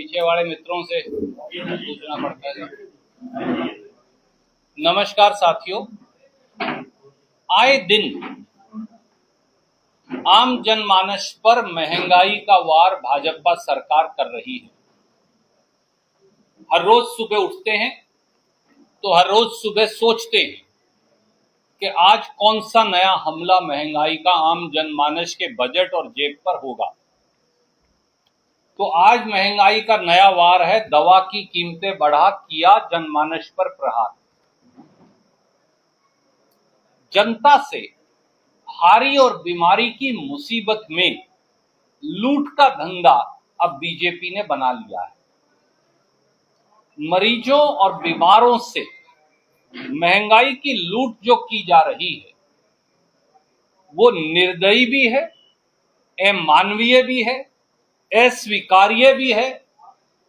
पीछे वाले मित्रों से पूछना पड़ता है। नमस्कार साथियों, आए दिन आम जनमानस पर महंगाई का वार भाजपा सरकार कर रही है। हर रोज सुबह उठते हैं तो हर रोज सुबह सोचते हैं कि आज कौन सा नया हमला महंगाई का आम जनमानस के बजट और जेब पर होगा। तो आज महंगाई का नया वार है, दवा की कीमतें बढ़ा किया जनमानस पर प्रहार। जनता से हारी और बीमारी की मुसीबत में लूट का धंधा अब बीजेपी ने बना लिया है। मरीजों और बीमारों से महंगाई की लूट जो की जा रही है वो निर्दयी भी है, अमानवीय भी है, अस्वीकार्य भी है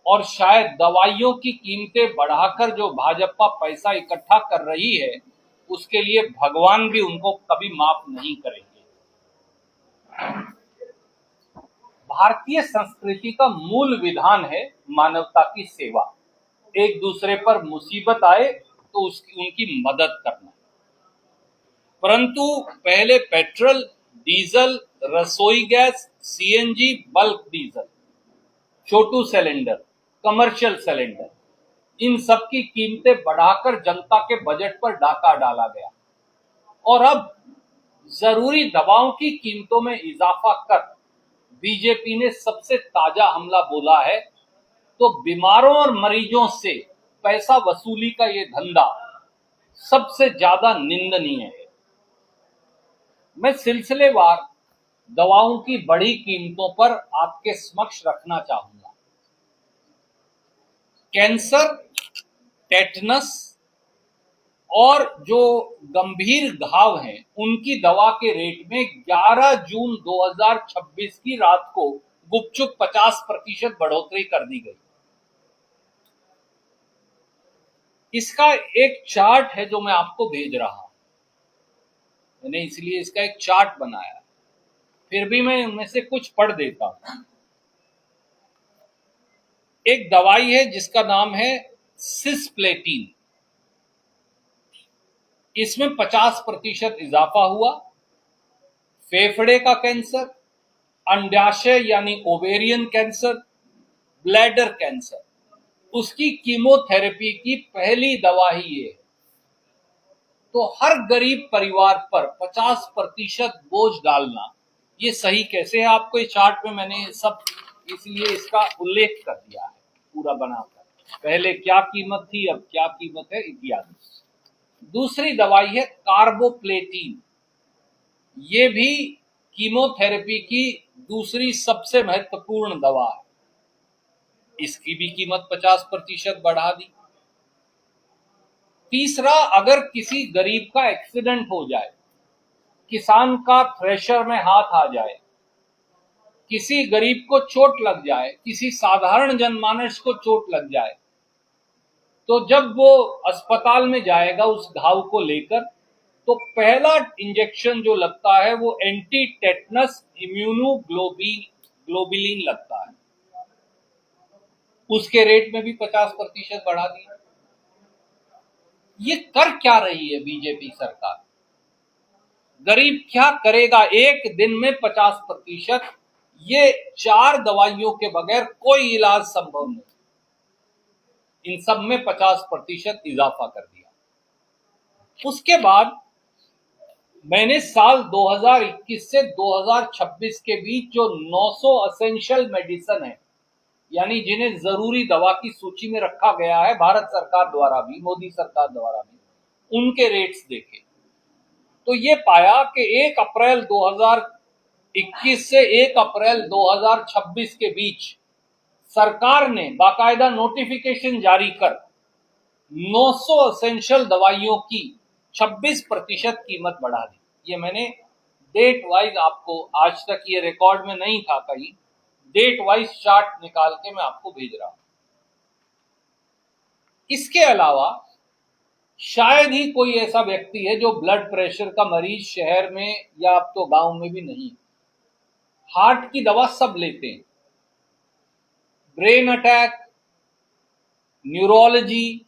और शायद दवाइयों की कीमतें बढ़ाकर जो भाजपा पैसा इकट्ठा कर रही है उसके लिए भगवान भी उनको कभी माफ नहीं करेंगे। भारतीय संस्कृति का मूल विधान है मानवता की सेवा। एक दूसरे पर मुसीबत आए तो उनकी मदद करना। परंतु पहले पेट्रोल, डीजल, रसोई गैस, सीएनजी, बल्क डीजल, छोटू सिलेंडर, कमर्शियल सिलेंडर, इन सब की कीमतें बढ़ाकर जनता के बजट पर डाका डाला गया और अब जरूरी दवाओं की कीमतों में इजाफा कर बीजेपी ने सबसे ताजा हमला बोला है। तो बीमारों और मरीजों से पैसा वसूली का ये धंधा सबसे ज्यादा निंदनीय है। मैं सिलसिलेवार दवाओं की बढ़ी कीमतों पर आपके समक्ष रखना चाहूंगा। कैंसर, टेटनस और जो गंभीर घाव हैं उनकी दवा के रेट में 11 जून 2026 की रात को गुपचुप 50% बढ़ोतरी कर दी गई। इसका एक चार्ट है जो मैं आपको भेज रहा हूं। मैंने इसलिए इसका एक चार्ट बनाया, फिर भी मैं उनमें से कुछ पढ़ देता हूं। एक दवाई है जिसका नाम है सिस्प्लेटिन। इसमें 50% इजाफा हुआ। फेफड़े का कैंसर, अंडाशय यानी ओवेरियन कैंसर, ब्लैडर कैंसर, उसकी कीमोथेरेपी की पहली दवा ही ये है। तो हर गरीब परिवार पर 50% बोझ डालना ये सही कैसे है? आपको इस चार्ट में मैंने सब इसलिए इसका उल्लेख कर दिया है पूरा बनाकर। पहले क्या कीमत थी, अब क्या कीमत है इत्यादि। दूसरी दवाई है कार्बोप्लेटिन। ये भी कीमोथेरेपी की दूसरी सबसे महत्वपूर्ण दवा है। इसकी भी कीमत 50% बढ़ा दी। तीसरा, अगर किसी गरीब का एक्सीडेंट हो जाए, किसान का थ्रेशर में हाथ आ जाए, किसी गरीब को चोट लग जाए, किसी साधारण जनमानस को चोट लग जाए, तो जब वो अस्पताल में जाएगा उस घाव को लेकर, तो पहला इंजेक्शन जो लगता है वो एंटी टेटनस इम्यूनोग्लोबुलिन लगता है। उसके रेट में भी 50% बढ़ा दिया। ये कर क्या रही है बीजेपी सरकार? गरीब क्या करेगा एक दिन में 50%? ये 4 दवाइयों के बगैर कोई इलाज संभव नहीं। इन सब में 50% इजाफा कर दिया। उसके बाद मैंने साल 2021 से 2026 के बीच जो 900 एसेंशियल मेडिसिन है, यानी जिन्हें जरूरी दवा की सूची में रखा गया है भारत सरकार द्वारा भी, मोदी सरकार द्वारा भी, उनके रेट्स देखे तो ये पाया कि 1 अप्रैल 2021 से 1 अप्रैल 2026 के बीच सरकार ने बाकायदा नोटिफिकेशन जारी कर 900 एसेंशियल दवाइयों की 26% कीमत बढ़ा दी। ये मैंने डेट वाइज आपको, आज तक ये रिकॉर्ड में नहीं था कहीं, डेट वाइज चार्ट निकाल के मैं आपको भेज रहा हूं। इसके अलावा शायद ही कोई ऐसा व्यक्ति है जो ब्लड प्रेशर का मरीज शहर में या अब तो गांव में भी नहीं। हार्ट की दवा सब लेते हैं, brain attack, neurology,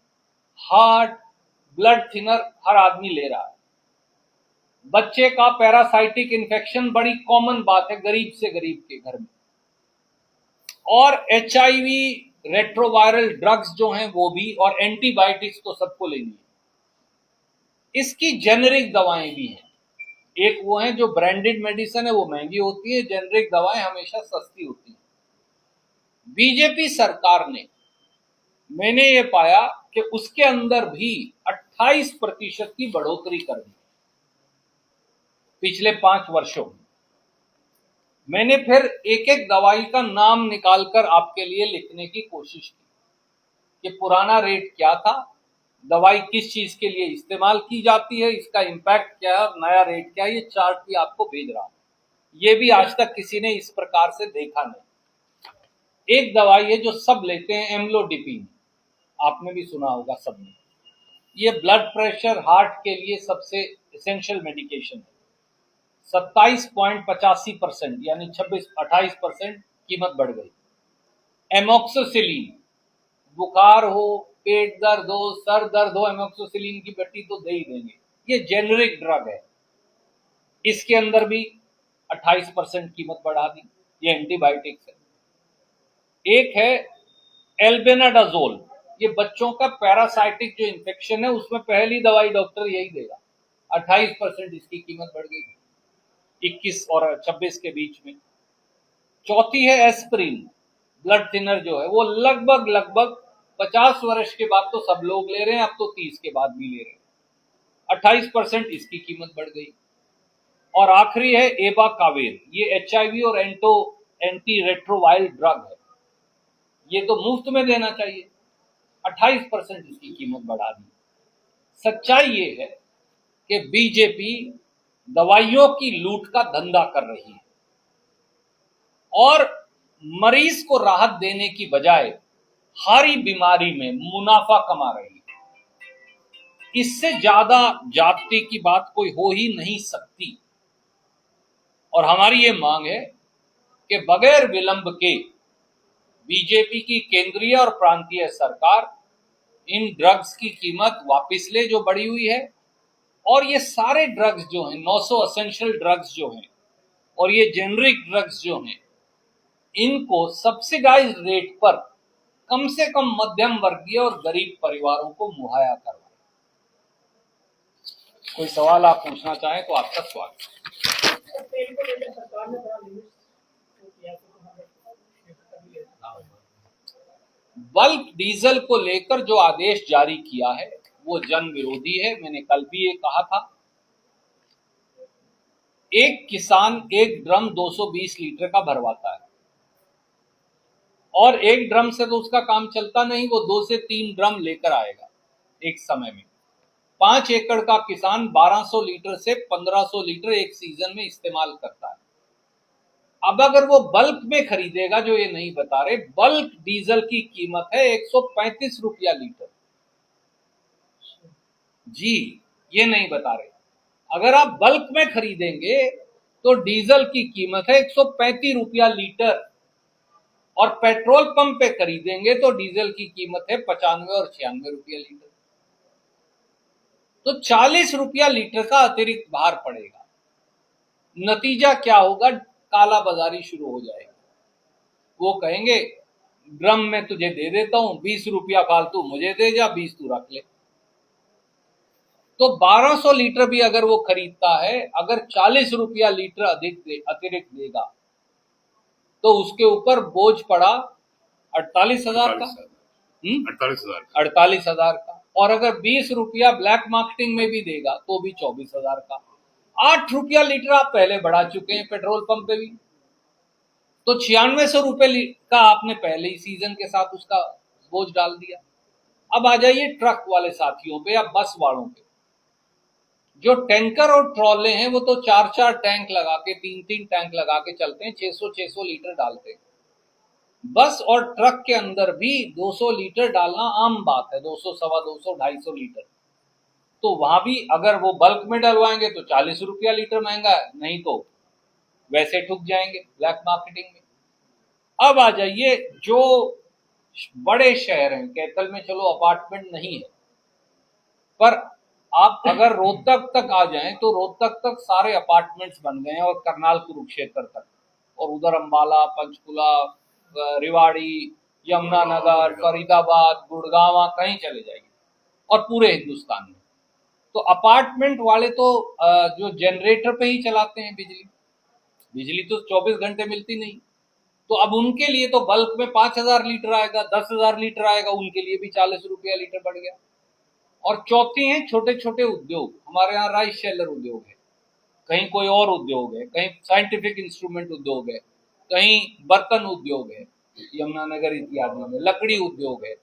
heart, blood thinner हर आदमी ले रहा है। बच्चे का पैरासाइटिक इन्फेक्शन बड़ी कॉमन बात है गरीब से गरीब के घर में। और HIV, रेट्रोवायरल ड्रग्स जो हैं वो भी, और एंटीबायोटिक्स तो सबको लेनी है। इसकी जेनेरिक दवाएं भी हैं। एक वो है जो ब्रांडेड मेडिसिन है, वो महंगी होती है, जेनेरिक दवाएं हमेशा सस्ती होती हैं। बीजेपी सरकार ने, मैंने ये पाया कि उसके अंदर भी 28% की बढ़ोतरी कर दी पिछले 5 वर्षों में। मैंने फिर एक एक दवाई का नाम निकालकर आपके लिए लिखने की कोशिश की कि पुराना रेट क्या था, दवाई किस चीज के लिए इस्तेमाल की जाती है, इसका इम्पैक्ट क्या है, नया रेट क्या है। ये चार्ट भी आपको भेज रहा हूं। ये भी आज तक किसी ने इस प्रकार से देखा नहीं। एक दवाई है जो सब लेते हैं, एम्लोडिपिन, आपने भी सुना होगा सबने। ये ब्लड प्रेशर, हार्ट के लिए सबसे एसेंशियल मेडिकेशन है। 27.85% यानी 28% कीमत बढ़ गई। एमोक्सिसिलिन, बुखार हो, पेट दर्द हो, सर दर्द हो, एमोक्सिसिलिन की पट्टी तो दे ही देंगे। ये जेनेरिक ड्रग है, इसके अंदर भी 28% कीमत बढ़ा दी। ये एंटीबायोटिक्स है। एक है एल्बेनाडाजोल, ये बच्चों का पैरासाइटिक जो इन्फेक्शन है उसमें पहली दवाई डॉक्टर यही देगा। 28% इसकी कीमत बढ़ गई 21 और 26 के बीच में। चौथी है एस्प्रिन, ब्लड थिनर जो है वो लगभग 50 वर्ष के बाद तो सब लोग ले रहे हैं, अब तो 30 के बाद भी ले रहे हैं। 28% इसकी कीमत बढ़ गई। और आखिरी है एबाकावेर, ये HIV और एंटी रेट्रोवायरल ड्रग है, ये तो मुफ्त में देना चाहिए। 28% इसकी कीमत बढ़ा दी। सच्चाई ये है कि बीजेपी दवाइयों की लूट का धंधा कर रही है और मरीज को राहत देने की बजाय हरी बीमारी में मुनाफा कमा रही है। इससे ज्यादा जाति की बात कोई हो ही नहीं सकती। और हमारी ये मांग है कि बगैर विलंब के बीजेपी की केंद्रीय और प्रांतीय सरकार इन ड्रग्स की कीमत वापस ले जो बढ़ी हुई है, और ये सारे ड्रग्स जो हैं, 900 एसेंशियल ड्रग्स जो हैं और ये जेनरिक ड्रग्स जो हैं, इनको सब्सिडाइज्ड रेट पर कम से कम मध्यम वर्गीय और गरीब परिवारों को मुहैया करवाएं। कोई सवाल आप पूछना चाहें तो आपका स्वागत। बल्क डीजल को लेकर जो आदेश जारी किया है वो जन विरोधी है। मैंने कल भी ये कहा था। एक किसान एक ड्रम 220 लीटर का भरवाता है और एक ड्रम से तो उसका काम चलता नहीं, वो 2 से 3 ड्रम लेकर आएगा एक समय में। 5 एकड़ का किसान 1200 लीटर से 1500 लीटर एक सीजन में इस्तेमाल करता है। अब अगर वो बल्क में खरीदेगा, जो ये नहीं बता रहे, बल्क डीजल की कीमत है 135 रुपया लीटर। जी, ये नहीं बता रहे। अगर आप बल्क में खरीदेंगे तो डीजल की कीमत है 135 रुपया लीटर, और पेट्रोल पंप पे खरीदेंगे तो डीजल की कीमत है 95 और 96 रुपया लीटर। तो 40 रुपया लीटर का अतिरिक्त भार पड़ेगा। नतीजा क्या होगा? काला बाजारी शुरू हो जाएगी। वो कहेंगे ड्रम में तुझे दे देता हूं, 20 रुपया फालतू मुझे दे जा, 20 तू रख ले। तो 1200 लीटर भी अगर वो खरीदता है, अगर 40 रुपया लीटर अतिरिक्त देगा तो उसके ऊपर बोझ पड़ा 48,000 का। 48,000 का। और अगर 20 रुपया ब्लैक मार्केटिंग में भी देगा तो भी 24,000 का। 8 रुपया लीटर आप पहले बढ़ा चुके हैं पेट्रोल पंप पे भी। तो 9600 रुपए का आपने पहले ही सीजन के साथ उसका बोझ डाल दिया। अब आ जाइए ट्रक वाले साथियों पे या बस वालों पे। जो टैंकर और ट्रॉले हैं वो तो 4-4 टैंक लगा के, 3-3 टैंक लगा के चलते हैं, 600-600 लीटर डालते हैं। बस और ट्रक के अंदर भी 200 लीटर डालना आम बात है, 200, 250, 250 लीटर। तो वहां भी अगर वो बल्क में डलवाएंगे तो 40 रुपया लीटर महंगा है, नहीं तो वैसे ठुक जाएंगे ब्लैक मार्केटिंग में। अब आ जाइए जो बड़े शहर हैं, कैथल में चलो अपार्टमेंट नहीं है, पर आप अगर रोहतक तक आ जाएं तो रोहतक तक सारे अपार्टमेंट्स बन गए हैं, और करनाल कुरुक्षेत्र तक, और उधर अंबाला, पंचकुला, रेवाड़ी, यमुनानगर, फरीदाबाद, गुड़गांव, कहीं चले जाइए, और पूरे हिंदुस्तान में। तो अपार्टमेंट वाले तो जो जनरेटर पे ही चलाते हैं बिजली, बिजली तो 24 घंटे मिलती नहीं, तो अब उनके लिए तो बल्क में 5,000 लीटर आएगा, 10,000 लीटर आएगा, उनके लिए भी 40 रुपया लीटर बढ़ गया। और चौथी है छोटे छोटे उद्योग, हमारे यहाँ राइस शेलर उद्योग है, कहीं कोई और उद्योग है, कहीं साइंटिफिक इंस्ट्रूमेंट उद्योग है, कहीं बर्तन उद्योग है, यमुनानगर इत्यादि में लकड़ी उद्योग है,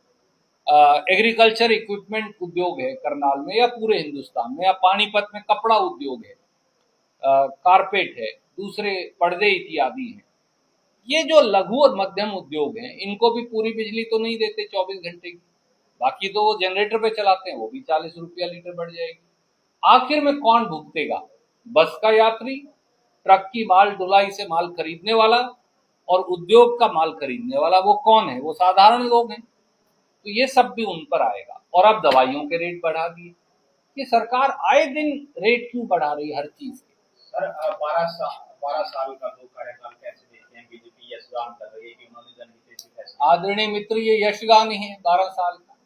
एग्रीकल्चर इक्विपमेंट उद्योग है करनाल में या पूरे हिंदुस्तान में, या पानीपत में कपड़ा उद्योग है, कारपेट है, दूसरे पर्दे इत्यादि हैं। ये जो लघु और मध्यम उद्योग हैं, इनको भी पूरी बिजली तो नहीं देते 24 घंटे की, बाकी तो वो जनरेटर पे चलाते हैं, वो भी 40 रुपया लीटर बढ़ जाएगी। आखिर में कौन भुगतेगा? बस का यात्री, ट्रक की माल ढुलाई से माल खरीदने वाला, और उद्योग का माल खरीदने वाला वो कौन है? वो साधारण लोग हैं। तो ये सब भी उन पर आएगा। और अब दवाइयों के रेट बढ़ा दिए, कि सरकार आए दिन रेट क्यों बढ़ा रही है हर चीज के? सर 12 साल का दो कार्यकाल कैसे देखते हैं? बीजेपी यशगान कर रही है कि उन्होंने जनहित से फैसला। आदरणीय मित्र, ये यशगान ही है 12 साल का।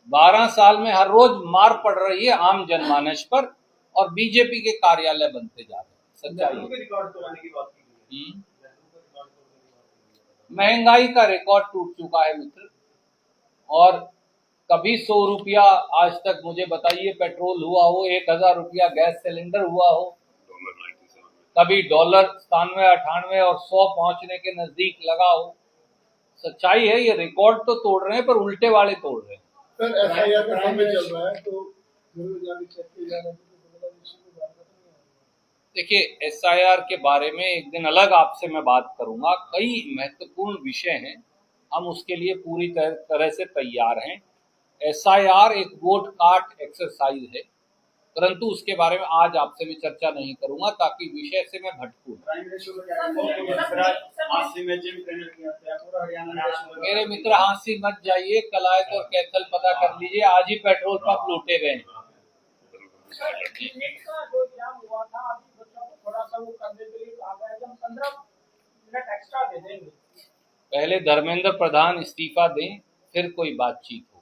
12 साल में हर रोज मार पड़ रही है आम जनमानस पर, और बीजेपी के कार्यालय बनते जा रहे हैं। सच्चाई रिकॉर्ड तोड़ने की बात की। महंगाई का रिकॉर्ड टूट चुका है मित्र, और कभी 100 रुपया आज तक मुझे बताइए पेट्रोल हुआ हो, 1,000 रुपया गैस सिलेंडर हुआ हो, कभी डॉलर 97, 98 और 100 पहुंचने के नजदीक लगा हो। सच्चाई है, ये रिकॉर्ड तो तोड़ रहे हैं, पर उल्टे वाले तोड़ रहे हैं। सर एफआईआर में चल रहा है, तो देखिए, एसआईआर के बारे में एक दिन अलग आपसे मैं बात करूंगा। कई महत्वपूर्ण विषय हैं, हम उसके लिए पूरी तरह से तैयार हैं। एसआईआर एक वोट काट एक्सरसाइज है, परंतु उसके बारे में आज आपसे मैं चर्चा नहीं करूंगा, ताकि विषय से मैं भटकूं। मेरे मित्र, हाँसी मत जाइए, कलायत और कैथल पता कर लीजिए, आज ही पेट्रोल पंप लूटे गए। पहले धर्मेंद्र प्रधान इस्तीफा दें, फिर कोई बातचीत हो।